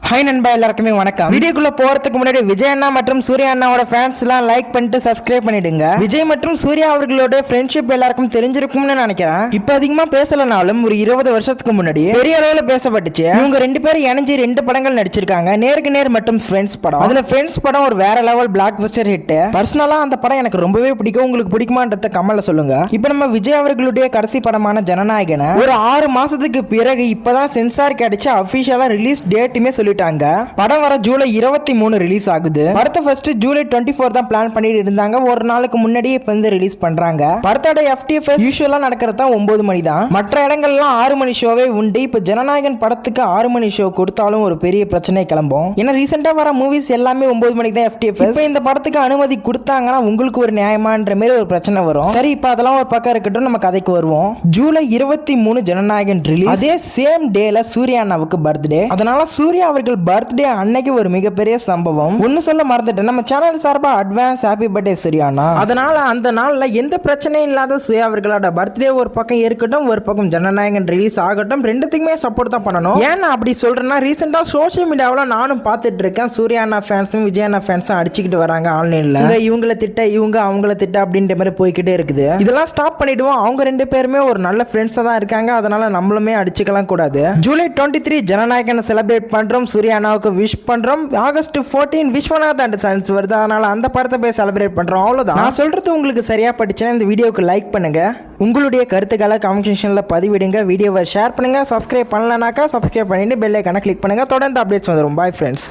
Hi நண்பா, எல்லாருக்குமே வணக்கம். வீடியோக்குள்ள போறதுக்கு முன்னாடி விஜய் அண்ணா மற்றும் சூர்யா அண்ணாவோட ஃபேன்ஸ் எல்லாம் லைக் பண்ணிட்டு சப்ஸ்கிரைப் பண்ணிடுங்க. விஜய் மற்றும் சூர்யா அவர்களோட ஃப்ரெண்ட்ஷிப் எல்லாருக்கும் தெரிஞ்சிருக்கும்னு நினைக்கிறேன். இப்ப அதிகமா பேசலனாலும் ஒரு 20 வருஷத்துக்கு முன்னாடி பெரிய அளவுல பேசப்பட்டுச்சு. இவங்க ரெண்டு பேரும் இணைஞ்சு 2 படங்கள் நடிச்சிருக்காங்க. நேருக்கு நேர் மற்றும் ஃப்ரெண்ட்ஸ் படம். அதுல ஃப்ரெண்ட்ஸ் படம் ஒரு வேற லெவல் பிளாக் பஸ்டர் ஹிட். பர்சனலா அந்த படம் எனக்கு ரொம்பவே பிடிக்கும். உங்களுக்கு பிடிக்குமான்றத கமெண்ட்ல சொல்லுங்க. இப்ப நம்ம விஜய் அவர்களுடைய கடைசி படமான ஜனநாயகனை ஒரு 6 மாசத்துக்கு பிறகு இப்பதான் சென்சார் கிடைச்சு அபிஷியலா ரிலீஸ் டேட்டுமே சொல்லி படம் வர ஜூலை 23 ரிலீஸ் ஆகுது. படத்தை ஃபர்ஸ்ட் ஜூலை 24 தான் பிளான் பண்ணிட்டு இருந்தாங்க. ஒரு நாளுக்கு முன்னாடியே இப்ப வந்து ரிலீஸ் பண்றாங்க. படத்தோட FTFS யூசுவலா நடக்கிறது 9 மணி தான். மற்ற இடங்கள்லாம் 6 மணி ஷோவே உண்டு. இப்ப ஜனநாயகன் படத்துக்கு 6 மணி ஷோ கொடுத்தாலும் ஒரு பெரிய பிரச்சனை கிளம்பும். ஏன்னா ரீசெண்டா வர மூவிஸ் எல்லாமே 9 மணிக்கு தான் FTFS. இப்ப இந்த படத்துக்கு அனுமதி கொடுத்தாங்கன்னா உங்களுக்கு ஒரு நியாயமான்ற மாதிரி ஒரு பிரச்சனை வரும். சரி, இப்ப அதெல்லாம் ஒரு பக்கம் இருக்கட்டும், நம்ம கதைக்கு வருவோம். ஜூலை 23 ஜனநாயகன் ரிலீஸ். அதே சேம் டேல சூர்யா அண்ணாவுக்கு பர்த்டே. அதனால சூர்யா அவர்கள் பர்த்டே அன்னைக்கு ஒரு மிகப்பெரிய சம்பவம். ஒன்னு சொல்ல மறந்துட்டேன், நம்ம சேனல் சார்பா அட்வான்ஸ் ஹாப்பி பர்த்டே சூர்யாண்ணா. அதனால அந்த நாள்ல எந்த பிரச்சனையும் இல்லாத சூர்யா அவர்களோட பர்த்டே ஒரு பக்கம் இருக்கட்டும், ஒரு பக்கம் ஜனநாயகன் ரிலீஸ் ஆகட்டும், ரெண்டுத்துக்குமே சப்போர்ட் தான் பண்ணணும். ஏன்னா அப்படி சொல்றேன்னா ரீசெண்டா சோஷியல் மீடியாவில் நானும் பார்த்துட்டு இருக்கேன். சூர்யா அண்ணா ஃபேன்ஸும் விஜய் அண்ணா ஃபேன்ஸும் அடிச்சுக்கிட்டு வராங்க ஆன்லைன்ல. இவங்களை திட்ட இவங்க அவங்கள திட்ட அப்படின்ற மாதிரி போய்கிட்டே இருக்குது. இதெல்லாம் ஸ்டாப் பண்ணிடுவோம். அவங்க 2 பேருமே ஒரு நல்ல ஃப்ரெண்ட்ஸா தான் இருக்காங்க. அதனால நம்மளுமே அடிச்சுக்கலாம் கூடாது. ஜூலை 23 ஜனநாயகனை செலிப்ரேட் பண்றோம். சூர்யா அண்ணாவுக்கு விஷ் பண்றோம். ஆகஸ்ட் 14 விஸ்வநாத் அண்ட் சன்ஸ் வருது. அதனால அந்த படத்தை போய் செலிப்ரேட் பண்றோம். அவ்வளவுதான். நான் சொல்றது உங்களுக்கு சரியா பட்டுச்சுன்னா இந்த வீடியோக்கு லைக் பண்ணுங்க. உங்களுடைய கருத்துக்களை கமெண்ட் செக்ஷன்ல பதிவிடுங்க. வீடியோவை ஷேர் பண்ணுங்க. சப்ஸ்கிரைப் பண்ணலனாக்கா சப்ஸ்கிரைப் பண்ணிட்டு பெல் ஐகானை கிளிக் பண்ணுங்க. தொடர்ந்து அப்டேட்ஸ் வந்துடும். Bye friends.